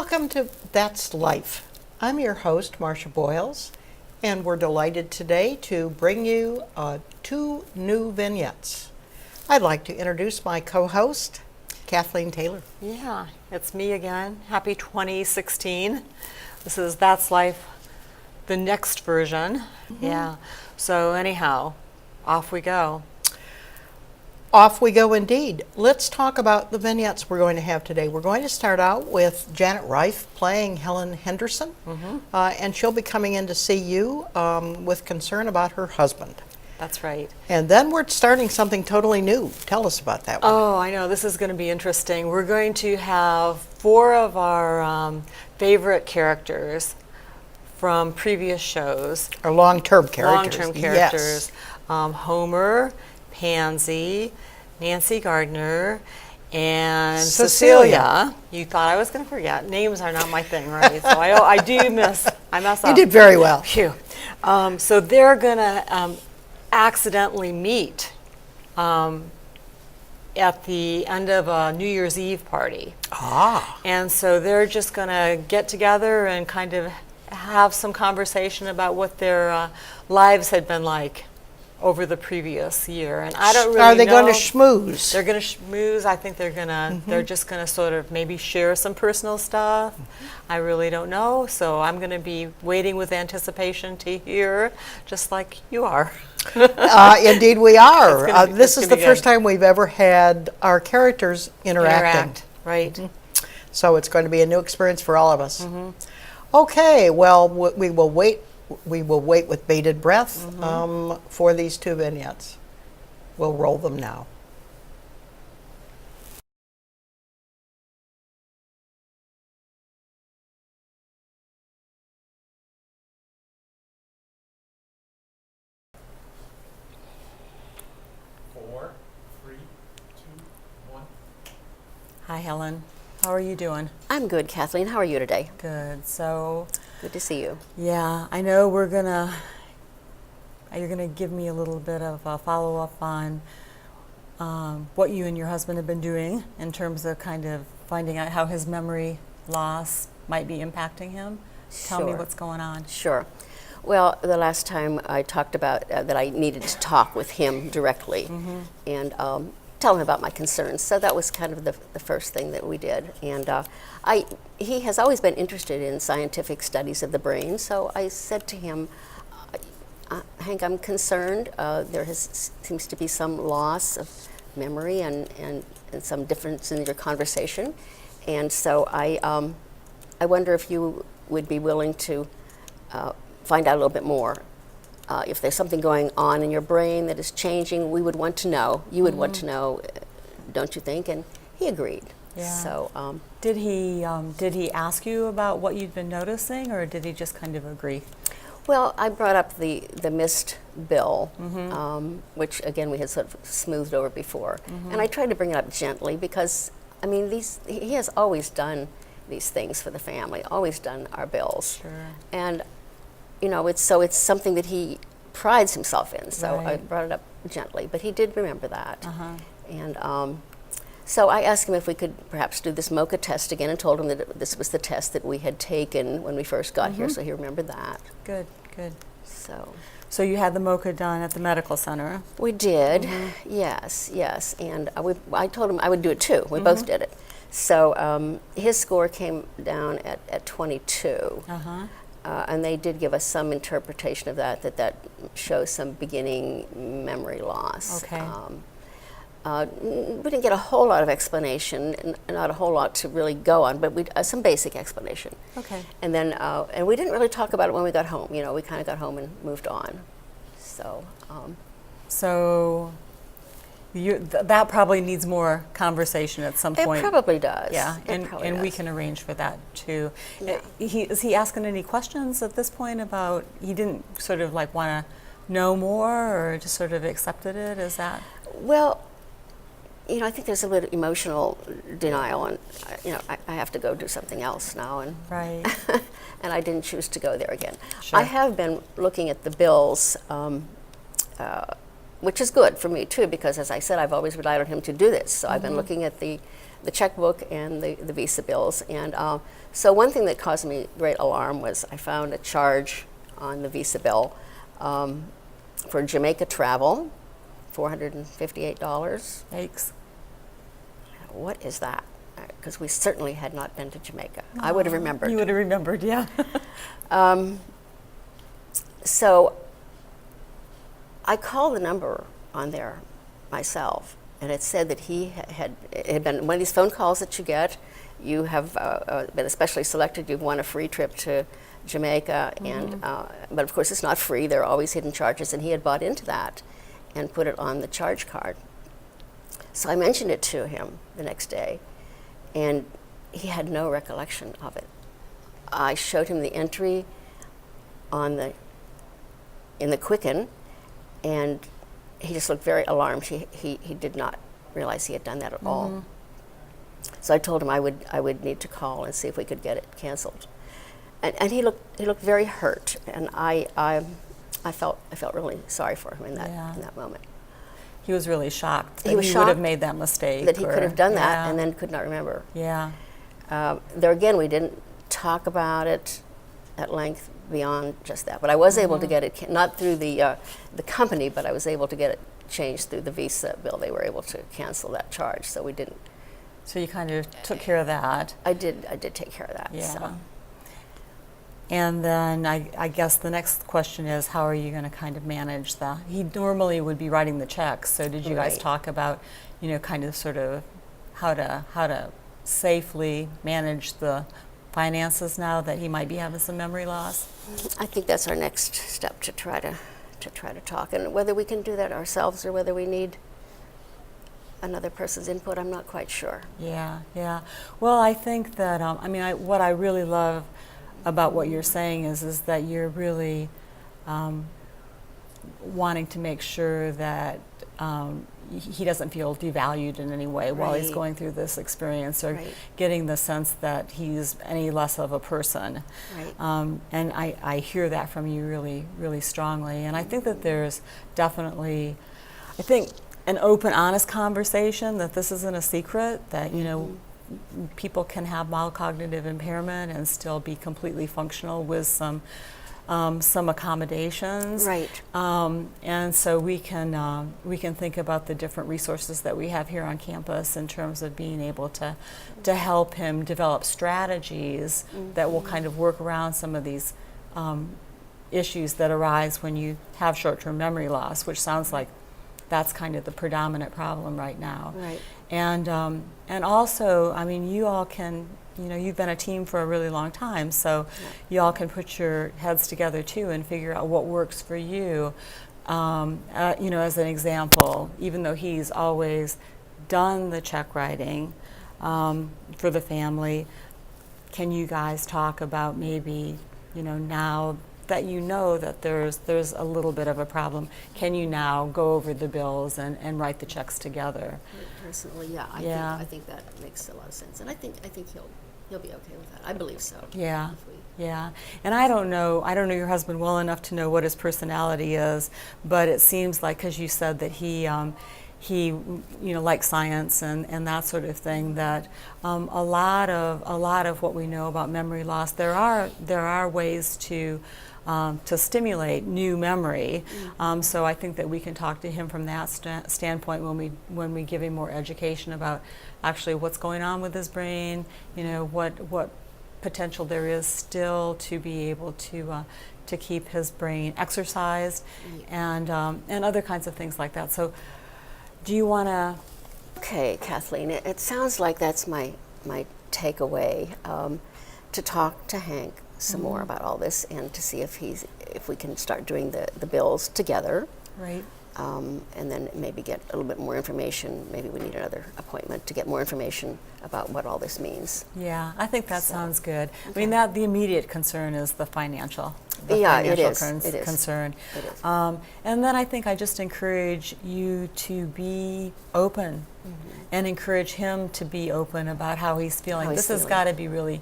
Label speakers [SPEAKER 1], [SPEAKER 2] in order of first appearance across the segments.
[SPEAKER 1] Welcome to That's Life. I'm your host, Marcia Boyles, and we're delighted today to bring you two new vignettes. I'd like to introduce my co-host, Kathleen Taylor.
[SPEAKER 2] Yeah, it's me again. Happy 2016. This is That's Life, the next version. Yeah. So anyhow, off we go.
[SPEAKER 1] Off we go indeed. Let's talk about the vignettes we're going to have today. We're going to start out with Janet Reif playing Helen Henderson, and she'll be coming in to see you with concern about her husband.
[SPEAKER 2] That's right.
[SPEAKER 1] And then we're starting something totally new. Tell us about that one.
[SPEAKER 2] Oh, I know. This is going to be interesting. We're going to have four of our favorite characters from previous shows.
[SPEAKER 1] Or long-term characters.
[SPEAKER 2] Long-term characters.
[SPEAKER 1] Yes.
[SPEAKER 2] Homer, Pansy, Nancy Gardner, and
[SPEAKER 1] Cecilia.
[SPEAKER 2] You thought I was going to forget. Names are not my thing, right? So I mess up.
[SPEAKER 1] You did very well.
[SPEAKER 2] Phew. So they're going to accidentally meet at the end of a New Year's Eve party.
[SPEAKER 1] Ah.
[SPEAKER 2] And so they're just going to get together and kind of have some conversation about what their lives had been like over the previous year. And I don't really know.
[SPEAKER 1] Are they going to schmooze?
[SPEAKER 2] They're going to schmooze. I think they're going to, they're just going to sort of maybe share some personal stuff. I really don't know. So I'm going to be waiting with anticipation to hear, just like you are.
[SPEAKER 1] Indeed we are. This
[SPEAKER 2] it's
[SPEAKER 1] is
[SPEAKER 2] gonna
[SPEAKER 1] the
[SPEAKER 2] be
[SPEAKER 1] first
[SPEAKER 2] good.
[SPEAKER 1] time we've ever had our characters interacting.
[SPEAKER 2] Right.
[SPEAKER 1] So it's going to be a new experience for all of us. Okay, well, we will wait. We will wait with bated breath for these two vignettes. We'll roll them now.
[SPEAKER 3] Four, three, two, one.
[SPEAKER 2] Hi, Helen. How are you doing?
[SPEAKER 4] I'm good, Kathleen. How are you today?
[SPEAKER 2] Good. So,
[SPEAKER 4] Good to see you.
[SPEAKER 2] yeah, I know you're gonna give me a little bit of a follow-up on what you and your husband have been doing in terms of kind of finding out how his memory loss might be impacting him. Tell me
[SPEAKER 4] Sure.
[SPEAKER 2] what's going on.
[SPEAKER 4] Sure. Well, the last time I talked about that I needed to talk with him directly and tell him about my concerns. So that was kind of the first thing that we did. And he has always been interested in scientific studies of the brain. So I said to him, Hank, I'm concerned. There seems to be some loss of memory and some difference in your conversation. And so I wonder if you would be willing to find out a little bit more. If there's something going on in your brain that is changing, we would want to know. You would want to know, don't you think? And he agreed.
[SPEAKER 2] Yeah.
[SPEAKER 4] So
[SPEAKER 2] Did he ask you about what you'd been noticing, or did he just kind of agree?
[SPEAKER 4] well, I brought up the missed bill, which again we had sort of smoothed over before, and I tried to bring it up gently because I mean he has always done these things for the family, always done our bills,
[SPEAKER 2] Sure.
[SPEAKER 4] and you know it's something that he prides himself in. So I
[SPEAKER 2] Right.
[SPEAKER 4] brought it up gently, but he did remember that, and so I asked him if we could perhaps do this MOCA test again, and told him that this was the test that we had taken when we first got here, so he remembered that.
[SPEAKER 2] Good. Good.
[SPEAKER 4] So
[SPEAKER 2] You had the MOCA done at the medical center.
[SPEAKER 4] we did, yes, and I told him I would do it too. We both did it. So his score came down at 22, and they did give us some interpretation of that shows some beginning memory loss.
[SPEAKER 2] Okay.
[SPEAKER 4] We didn't get a whole lot of explanation, and not a whole lot to really go on, but we some basic explanation.
[SPEAKER 2] Okay.
[SPEAKER 4] And then, and we didn't really talk about it when we got home. You know, we kind of got home and moved on. So,
[SPEAKER 2] So that probably needs more conversation at some point.
[SPEAKER 4] it probably does.
[SPEAKER 2] Yeah,
[SPEAKER 4] It
[SPEAKER 2] and
[SPEAKER 4] probably
[SPEAKER 2] we
[SPEAKER 4] does.
[SPEAKER 2] can arrange for that too.
[SPEAKER 4] Yeah.
[SPEAKER 2] Is he asking any questions at this point about? He didn't sort of like want to know more, or just sort of accepted it? Is that?
[SPEAKER 4] Well, you know, I think there's a little emotional denial, and you know, I have to go do something else now, and
[SPEAKER 2] Right.
[SPEAKER 4] and I didn't choose to go there again.
[SPEAKER 2] Sure.
[SPEAKER 4] I have been looking at the bills which is good for me too, because as I said, I've always relied on him to do this. So I've been looking at the checkbook and the Visa bills. And so one thing that caused me great alarm was I found a charge on the Visa bill for Jamaica travel, $458.
[SPEAKER 2] Yikes.
[SPEAKER 4] What is that? Because we certainly had not been to Jamaica. I would have remembered.
[SPEAKER 2] You would have remembered, yeah.
[SPEAKER 4] So I called the number on there myself, and it said that it had been one of these phone calls that you get. You have been especially selected. You've won a free trip to Jamaica, and but of course it's not free. There are always hidden charges, and he had bought into that and put it on the charge card. So I mentioned it to him the next day, and he had no recollection of it. I showed him the entry in the Quicken, and he just looked very alarmed. He did not realize he had done that at all. So I told him I would need to call and see if we could get it canceled. And he looked very hurt, and I felt really sorry for him in that moment.
[SPEAKER 2] He was really shocked that
[SPEAKER 4] He was
[SPEAKER 2] would
[SPEAKER 4] shocked
[SPEAKER 2] have made that mistake.
[SPEAKER 4] That he could have done that
[SPEAKER 2] Yeah.
[SPEAKER 4] and then could not remember.
[SPEAKER 2] Yeah.
[SPEAKER 4] There again, we didn't talk about it at length beyond just that. But I was able to get it, not through the company, but I was able to get it changed through the Visa bill. They were able to cancel that charge, so we didn't.
[SPEAKER 2] So you kind of took care of that.
[SPEAKER 4] I did take care of that.
[SPEAKER 2] Yeah.
[SPEAKER 4] So.
[SPEAKER 2] And then I guess the next question is, how are you going to kind of manage that? He normally would be writing the checks. So did you guys
[SPEAKER 4] Right.
[SPEAKER 2] talk about, kind of sort of how to safely manage the finances now that he might be having some memory loss?
[SPEAKER 4] I think that's our next step, to try to talk, and whether we can do that ourselves or whether we need another person's input, I'm not quite sure.
[SPEAKER 2] Yeah, yeah. Well, I think that what I really love about what you're saying is that you're really wanting to make sure that he doesn't feel devalued in any way while he's
[SPEAKER 4] Right.
[SPEAKER 2] going through this experience, or
[SPEAKER 4] Right.
[SPEAKER 2] getting the sense that he's any less of a person.
[SPEAKER 4] Right.
[SPEAKER 2] And I hear that from you really, really strongly. And I think that there's definitely, an open, honest conversation, that this isn't a secret, that, people can have mild cognitive impairment and still be completely functional with some accommodations.
[SPEAKER 4] Right.
[SPEAKER 2] And so we can think about the different resources that we have here on campus in terms of being able to help him develop strategies that will kind of work around some of these issues that arise when you have short-term memory loss, which sounds like that's kind of the predominant problem right now.
[SPEAKER 4] Right.
[SPEAKER 2] And also, you all can, you've been a team for a really long time, so you all can put your heads together too and figure out what works for you. As an example, even though he's always done the check writing for the family, can you guys talk about maybe, now that that there's a little bit of a problem, can you now go over the bills and write the checks together?
[SPEAKER 4] Personally, yeah, I think that makes a lot of sense, and I think he'll be okay with that. I believe so.
[SPEAKER 2] Yeah.
[SPEAKER 4] If we-
[SPEAKER 2] Yeah, and I don't know your husband well enough to know what his personality is, but it seems like, because you said that he likes science and that sort of thing, that a lot of what we know about memory loss, there are ways to stimulate new memory. So I think that we can talk to him from that standpoint when we give him more education about actually what's going on with his brain, what potential there is still to be able to keep his brain exercised, and other kinds of things like that. So do you want to?
[SPEAKER 4] Okay, Kathleen, it sounds like that's my takeaway, to talk to Hank some more about all this, and to see if we can start doing the bills together.
[SPEAKER 2] Right.
[SPEAKER 4] And then maybe get a little bit more information. Maybe we need another appointment to get more information about what all this means.
[SPEAKER 2] Yeah, I think that
[SPEAKER 4] So,
[SPEAKER 2] sounds good.
[SPEAKER 4] okay.
[SPEAKER 2] The immediate concern is the financial.
[SPEAKER 4] Yeah, it is.
[SPEAKER 2] Concern.
[SPEAKER 4] It is.
[SPEAKER 2] And then I think I just encourage you to be open, and encourage him to be open about how he's feeling.
[SPEAKER 4] How he's
[SPEAKER 2] This has
[SPEAKER 4] feeling.
[SPEAKER 2] got to be really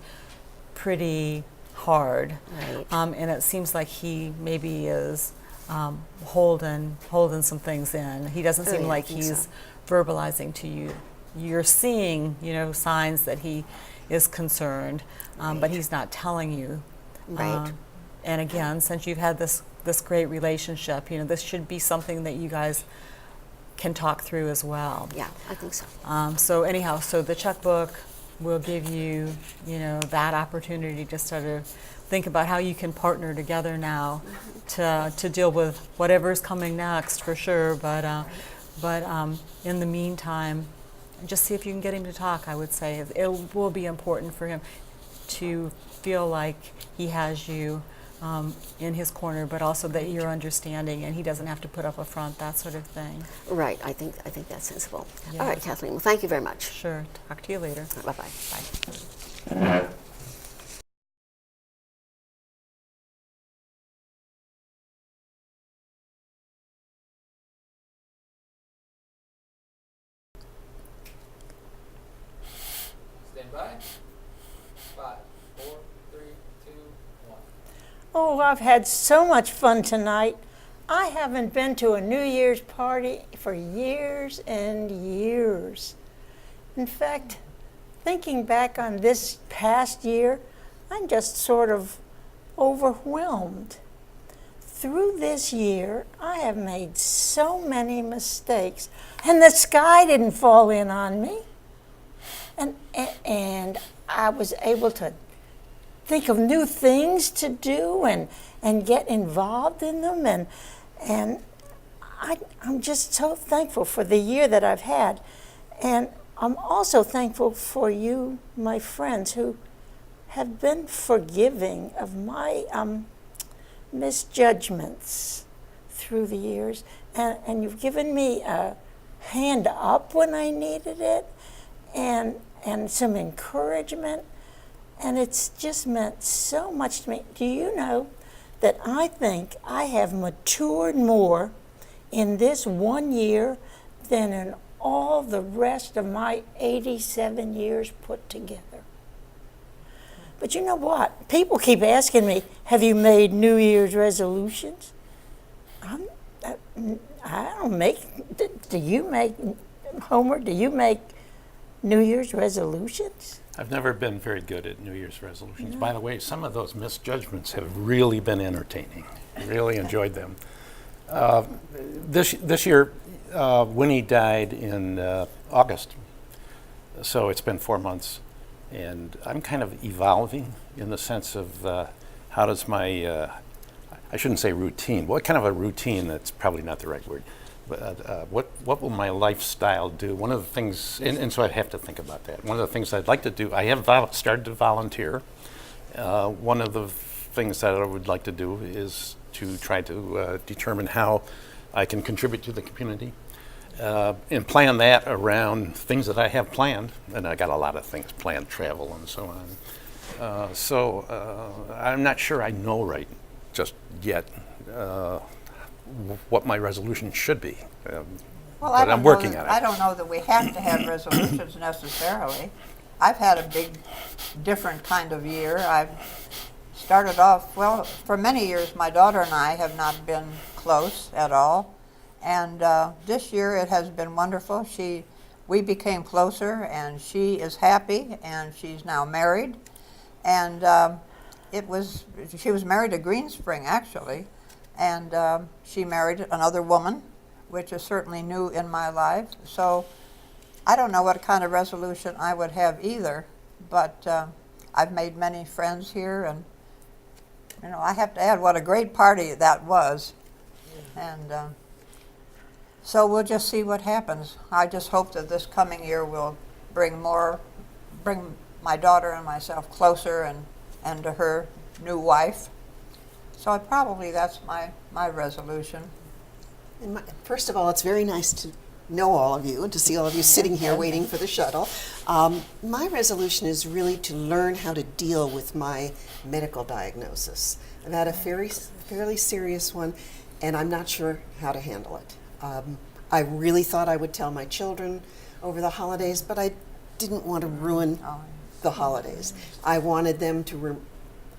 [SPEAKER 2] pretty hard.
[SPEAKER 4] Right.
[SPEAKER 2] And it seems like he maybe is holding some things in. He doesn't seem
[SPEAKER 4] yeah, I
[SPEAKER 2] like
[SPEAKER 4] think
[SPEAKER 2] he's
[SPEAKER 4] so.
[SPEAKER 2] verbalizing to you. You're seeing, signs that he is concerned, but he's not telling you.
[SPEAKER 4] Right.
[SPEAKER 2] And again, since you've had this great relationship, this should be something that you guys can talk through as well.
[SPEAKER 4] Yeah, I think so.
[SPEAKER 2] So anyhow, so the checkbook will give you, that opportunity to sort of think about how you can partner together now to deal with whatever's coming next, for sure. But in the meantime, just see if you can get him to talk. I would say it will be important for him to feel like he has you in his corner, but also that you're understanding and he doesn't have to put up a front, that sort of thing.
[SPEAKER 4] Right. I think that's sensible.
[SPEAKER 2] Yeah.
[SPEAKER 4] All right, Kathleen. Well, thank you very much.
[SPEAKER 2] Sure. Talk to you later.
[SPEAKER 4] Bye-bye.
[SPEAKER 2] Bye.
[SPEAKER 3] Stand by. 5, 4, 3, 2, 1.
[SPEAKER 5] Oh, I've had so much fun tonight. I haven't been to a New Year's party for years and years. In fact, thinking back on this past year, I'm just sort of overwhelmed. Through this year, I have made so many mistakes, and the sky didn't fall in on me. And I was able to think of new things to do and get involved in them. And I'm just so thankful for the year that I've had. And I'm also thankful for you, my friends, who have been forgiving of my misjudgments through the years. And you've given me a hand up when I needed it and some encouragement. And it's just meant so much to me. Do you know that I think I have matured more in this 1 year than in all the rest of my 87 years put together? But you know what? People keep asking me, have you made New Year's resolutions? I don't make, do you make, Homer, do you make New Year's resolutions?
[SPEAKER 6] I've never been very good at New Year's resolutions. By the way, some of those misjudgments have really been entertaining. I really enjoyed them. This year, Winnie died in August, so it's been 4 months. And I'm kind of evolving in the sense of how does my, I shouldn't say routine, what kind of a routine, that's probably not the right word, but what will my lifestyle do? One of the things, and so I have to think about that. One of the things I'd like to do, I have started to volunteer. One of the things that I would like to do is to try to determine how I can contribute to the community. And plan that around things that I have planned, and I got a lot of things planned, travel and so on. So I'm not sure I know right just yet what my resolution should be,
[SPEAKER 7] Well,
[SPEAKER 6] but I'm working on it.
[SPEAKER 7] I don't know that we have to have resolutions necessarily. I've had a big, different kind of year. I've started off, well, for many years my daughter and I have not been close at all. And this year it has been wonderful. We became closer, and she is happy, and she's now married. And she was married to Greenspring, actually, and she married another woman, which is certainly new in my life. So I don't know what kind of resolution I would have either, but I've made many friends here, and I have to add what a great party that was. And so we'll just see what happens. I just hope that this coming year will bring my daughter and myself closer and to her new wife. So that's my resolution.
[SPEAKER 8] And first of all, it's very nice to know all of you and to see all of you sitting here waiting for the shuttle. My resolution is really to learn how to deal with my medical diagnosis. I've had a fairly serious one, and I'm not sure how to handle it. I really thought I would tell my children over the holidays, but I didn't want to ruin the holidays. I wanted them to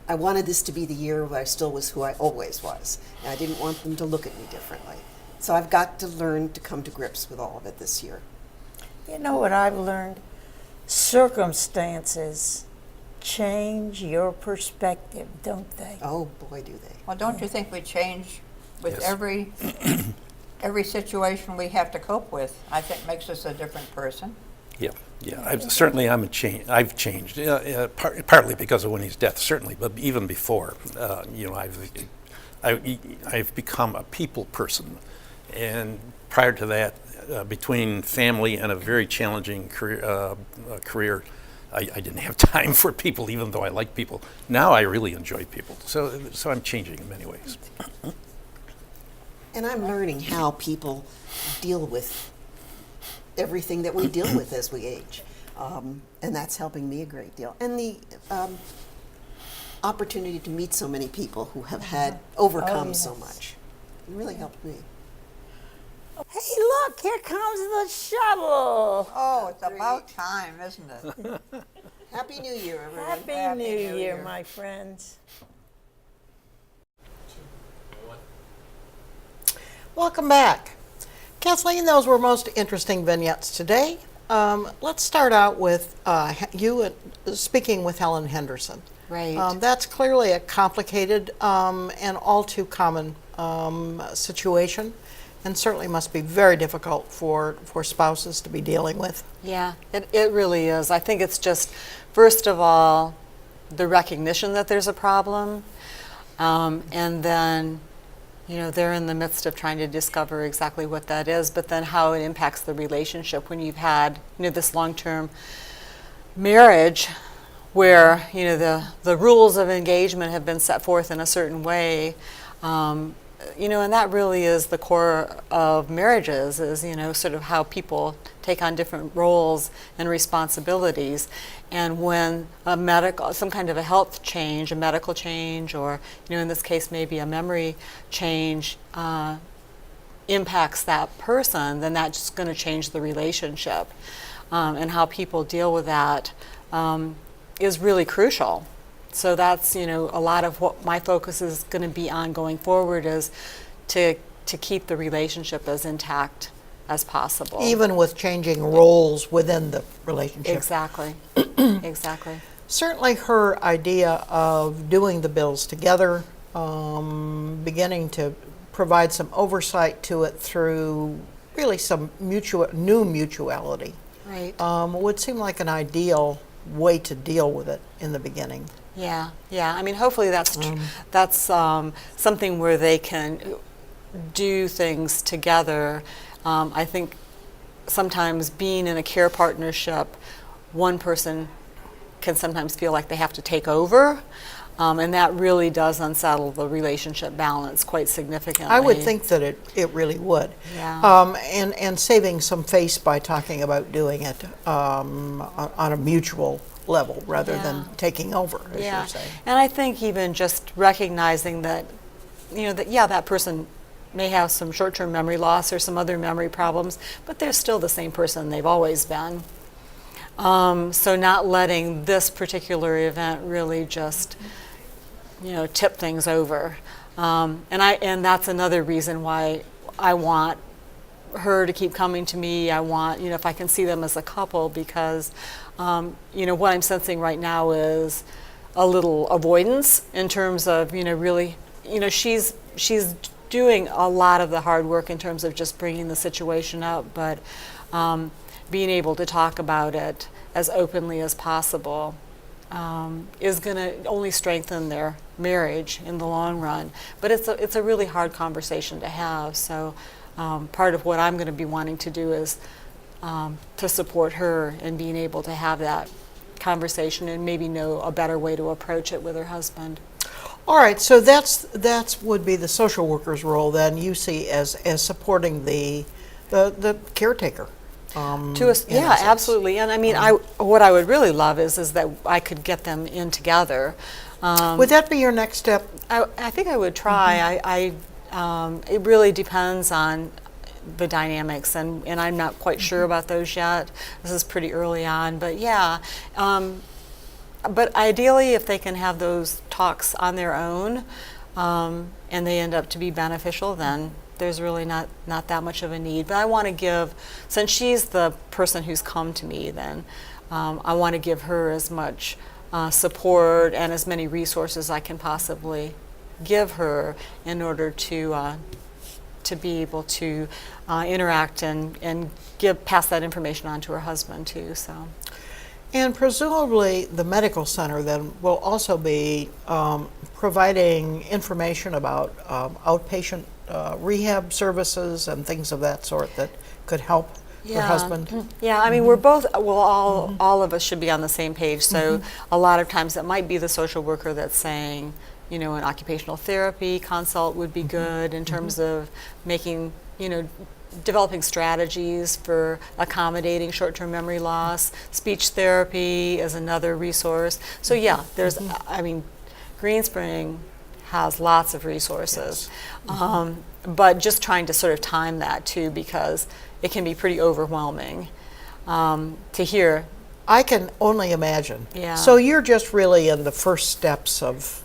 [SPEAKER 8] I wanted this to be the year where I still was who I always was, and I didn't want them to look at me differently. So I've got to learn to come to grips with all of it this year.
[SPEAKER 5] You know what I've learned? Circumstances change your perspective, don't they?
[SPEAKER 8] Oh boy, do they.
[SPEAKER 7] Well, don't you think we change with
[SPEAKER 6] Yes.
[SPEAKER 7] every situation we have to cope with? I think makes us a different person.
[SPEAKER 6] Yeah, yeah. Certainly, I've changed, partly because of Winnie's death, certainly, but even before, I've become a people person, and prior to that, between family and a very challenging career, I didn't have time for people, even though I like people. Now I really enjoy people, so I'm changing in many ways.
[SPEAKER 8] And I'm learning how people deal with everything that we deal with as we age. And that's helping me a great deal. And the opportunity to meet so many people who have had overcome so much. It really helped me.
[SPEAKER 5] Hey, look, here comes the shuttle.
[SPEAKER 7] Oh, it's about time, isn't it?
[SPEAKER 8] Happy New Year, everyone.
[SPEAKER 5] Happy New Year, my friends.
[SPEAKER 1] Welcome back. Kathleen, those were most interesting vignettes today. Let's start out with you speaking with Helen Henderson.
[SPEAKER 2] Right.
[SPEAKER 1] That's clearly a complicated and all too common situation, and certainly must be very difficult for spouses to be dealing with.
[SPEAKER 2] Yeah, it really is. I think it's just, first of all, the recognition that there's a problem, and then, they're in the midst of trying to discover exactly what that is, but then how it impacts the relationship when you've had, this long-term marriage where, the rules of engagement have been set forth in a certain way. And that really is the core of marriages, is, sort of how people take on different roles and responsibilities. And when some kind of a health change, a medical change, or, in this case, maybe a memory change, impacts that person, then that's going to change the relationship. And how people deal with that is really crucial. So that's, a lot of what my focus is going to be on going forward, is to keep the relationship as intact as possible.
[SPEAKER 1] Even with changing roles within the relationship.
[SPEAKER 2] Exactly. Exactly.
[SPEAKER 1] Certainly her idea of doing the bills together, beginning to provide some oversight to it through really some new mutuality,
[SPEAKER 2] Right.
[SPEAKER 1] would seem like an ideal way to deal with it in the beginning.
[SPEAKER 2] Yeah. I mean, hopefully that's something where they can do things together. I think sometimes being in a care partnership, one person can sometimes feel like they have to take over, and that really does unsettle the relationship balance quite significantly.
[SPEAKER 1] I would think that it really would.
[SPEAKER 2] Yeah.
[SPEAKER 1] And saving some face by talking about doing it on a mutual level rather than taking over, as you're saying.
[SPEAKER 2] And I think even just recognizing that, that person may have some short-term memory loss or some other memory problems, but they're still the same person they've always been. So not letting this particular event really just, tip things over. And that's another reason why I want her to keep coming to me. I want, if I can see them as a couple, because, what I'm sensing right now is a little avoidance in terms of, really, she's doing a lot of the hard work in terms of just bringing the situation up, but being able to talk about it as openly as possible is going to only strengthen their marriage in the long run. But it's a really hard conversation to have. So part of what I'm going to be wanting to do is to support her in being able to have that conversation and maybe know a better way to approach it with her husband.
[SPEAKER 1] All right, so that's would be the social worker's role then, you see as supporting the caretaker.
[SPEAKER 2] To us,
[SPEAKER 1] in
[SPEAKER 2] yeah,
[SPEAKER 1] essence.
[SPEAKER 2] Absolutely. And I mean, what I would really love is that I could get them in together.
[SPEAKER 1] Would that be your next step?
[SPEAKER 2] I think I would try. It really depends on the dynamics, and I'm not quite sure about those yet. This is pretty early on, but yeah. But ideally, if they can have those talks on their own, and they end up to be beneficial, then there's really not that much of a need. But I want to give, since she's the person who's come to me, then I want to give her as much support and as many resources I can possibly give her in order to be able to interact and pass that information on to her husband too. So.
[SPEAKER 1] And presumably the medical center then will also be providing information about outpatient rehab services and things of that sort that could help your husband.
[SPEAKER 2] Yeah, I mean, we're both, well, all of us should be on the same page. So a lot of times it might be the social worker that's saying, you know, an occupational therapy consult would be good in terms of making, you know, developing strategies for accommodating short-term memory loss. Speech therapy is another resource. So yeah, there's, I mean, Green Spring has lots of resources. But just trying to sort of time that too, because it can be pretty overwhelming to hear.
[SPEAKER 1] I can only imagine.
[SPEAKER 2] Yeah.
[SPEAKER 1] So you're just really in the first steps of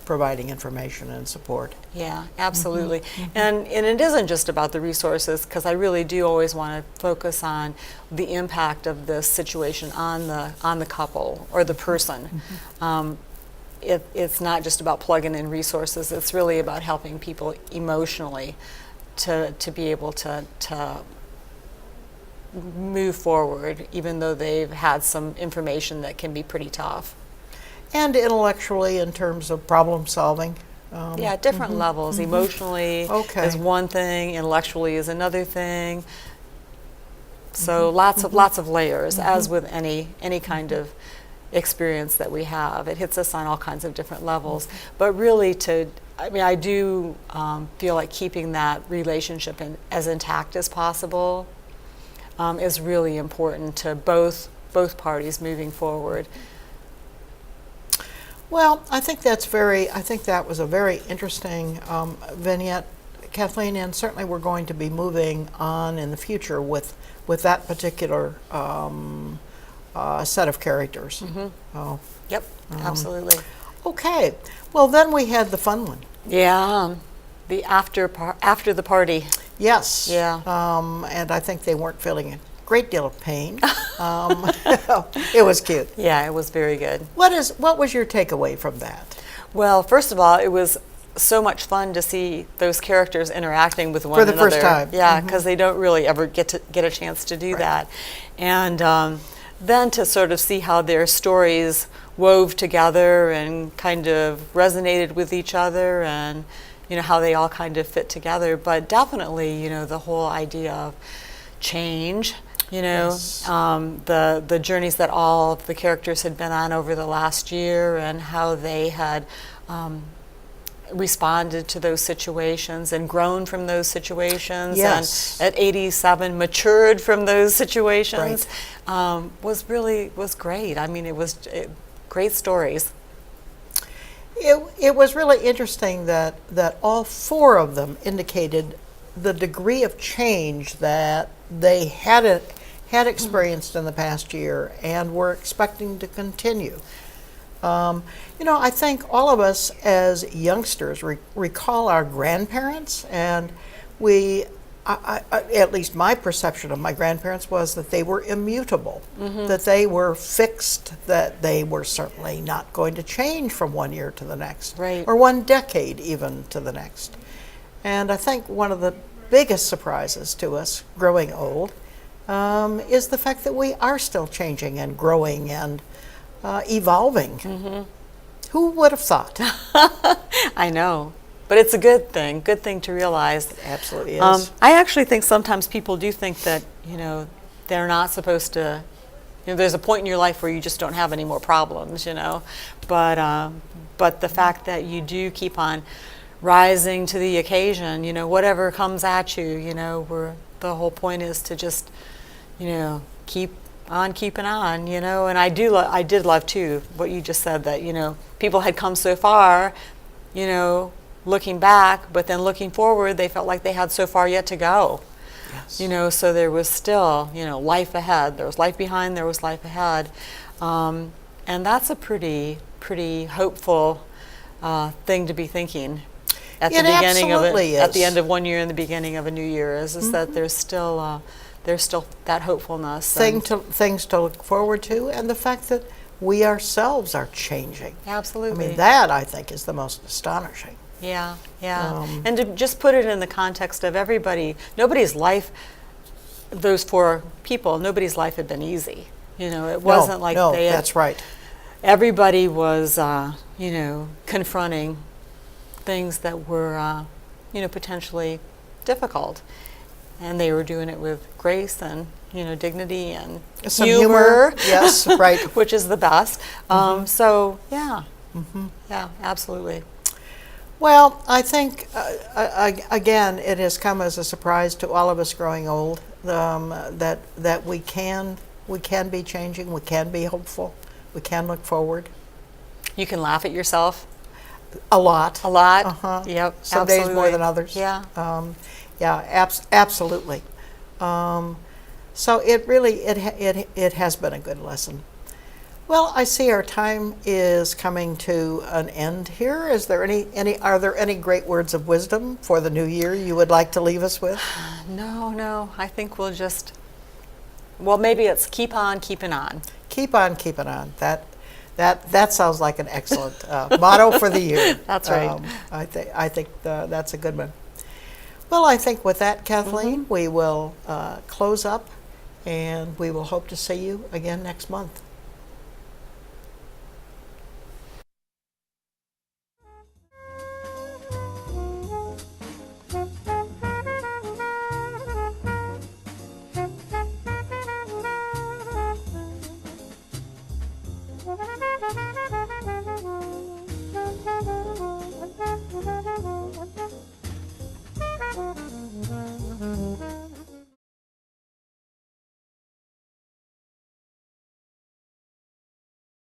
[SPEAKER 1] providing information and support.
[SPEAKER 2] Yeah, absolutely. And it isn't just about the resources, because I really do always want to focus on the impact of this situation on the couple or the person. It's not just about plugging in resources. It's really about helping people emotionally to be able to move forward, even though they've had some information that can be pretty tough.
[SPEAKER 1] And intellectually in terms of problem solving.
[SPEAKER 2] Yeah, different levels. Emotionally is one thing, intellectually is another thing. So lots of layers, as with any kind of experience that we have. It hits us on all kinds of different levels. But really I do feel like keeping that relationship as intact as possible is really important to both parties moving forward.
[SPEAKER 1] Well, I think that was a very interesting vignette, Kathleen, and certainly we're going to be moving on in the future with that particular set of characters. Oh.
[SPEAKER 2] Yep, absolutely.
[SPEAKER 1] Okay, well then we had the fun one.
[SPEAKER 2] Yeah, the after the party.
[SPEAKER 1] Yes.
[SPEAKER 2] Yeah.
[SPEAKER 1] And I think they weren't feeling a great deal of pain. It was cute.
[SPEAKER 2] Yeah, it was very good.
[SPEAKER 1] What was your takeaway from that?
[SPEAKER 2] Well, first of all, it was so much fun to see those characters interacting with one another.
[SPEAKER 1] For the first time.
[SPEAKER 2] Yeah, because they don't really ever get a chance to do that. And then to sort of see how their stories wove together and kind of resonated with each other, and you know how they all kind of fit together. But definitely, you know, the whole idea of change. You know,
[SPEAKER 1] Yes.
[SPEAKER 2] The journeys that all of the characters had been on over the last year, and how they had responded to those situations and grown from those situations,
[SPEAKER 1] Yes.
[SPEAKER 2] and at 87 matured from those situations, was great. I mean, it was great stories.
[SPEAKER 1] It was really interesting that all four of them indicated the degree of change that they had experienced in the past year and were expecting to continue. You know, I think all of us as youngsters recall our grandparents, and at least my perception of my grandparents was that they were immutable, that they were fixed, that they were certainly not going to change from one year to the next,
[SPEAKER 2] Right.
[SPEAKER 1] or one decade even to the next. And I think one of the biggest surprises to us growing old is the fact that we are still changing and growing and evolving. Who would have thought?
[SPEAKER 2] I know, but it's a good thing to realize.
[SPEAKER 1] It absolutely is.
[SPEAKER 2] I actually think sometimes people do think that, you know, they're not supposed to, you know, there's a point in your life where you just don't have any more problems, you know, but the fact that you do keep on rising to the occasion, you know, whatever comes at you, you know, the whole point is to just, you know, keep on keeping on, you know. And I did love too what you just said, that, you know, people had come so far, you know, looking back, but then looking forward, they felt like they had so far yet to go.
[SPEAKER 1] Yes.
[SPEAKER 2] You know, so there was still, you know, life ahead. There was life behind, there was life ahead. And that's a pretty hopeful thing to be thinking at
[SPEAKER 1] It
[SPEAKER 2] the beginning of
[SPEAKER 1] absolutely
[SPEAKER 2] at the
[SPEAKER 1] is.
[SPEAKER 2] end of one year and the beginning of a new year is that there's still that hopefulness. and-
[SPEAKER 1] Things to look forward to, and the fact that we ourselves are changing. I
[SPEAKER 2] Absolutely.
[SPEAKER 1] mean, that I think is the most astonishing.
[SPEAKER 2] Yeah, yeah.
[SPEAKER 1] Um,
[SPEAKER 2] And to just put it in the context of everybody, nobody's life, those 4 people, nobody's life had been easy. It wasn't like
[SPEAKER 1] no,
[SPEAKER 2] they had,
[SPEAKER 1] that's right.
[SPEAKER 2] everybody was, confronting things that were, potentially difficult. And they were doing it with grace and, dignity and
[SPEAKER 1] Some humor, yes, right.
[SPEAKER 2] which is the best. So, yeah. Yeah, absolutely.
[SPEAKER 1] Well, I think, again, it has come as a surprise to all of us growing old that we can be changing, we can be hopeful, we can look forward.
[SPEAKER 2] You can laugh at yourself
[SPEAKER 1] A lot.
[SPEAKER 2] a lot.
[SPEAKER 1] Uh-huh.
[SPEAKER 2] Yep.
[SPEAKER 1] Some days more
[SPEAKER 2] absolutely.
[SPEAKER 1] than others.
[SPEAKER 2] Yeah.
[SPEAKER 1] Absolutely. So it really, it has been a good lesson. Well, I see our time is coming to an end here. Are there any great words of wisdom for the new year you would like to leave us with?
[SPEAKER 2] No. I think we'll just, maybe it's keep on keeping on.
[SPEAKER 1] Keep on keeping on. That sounds like an excellent motto for the year.
[SPEAKER 2] That's right.
[SPEAKER 1] I think that's a good one. Well, I think with that, Kathleen, we will close up, and we will hope to see you again next month.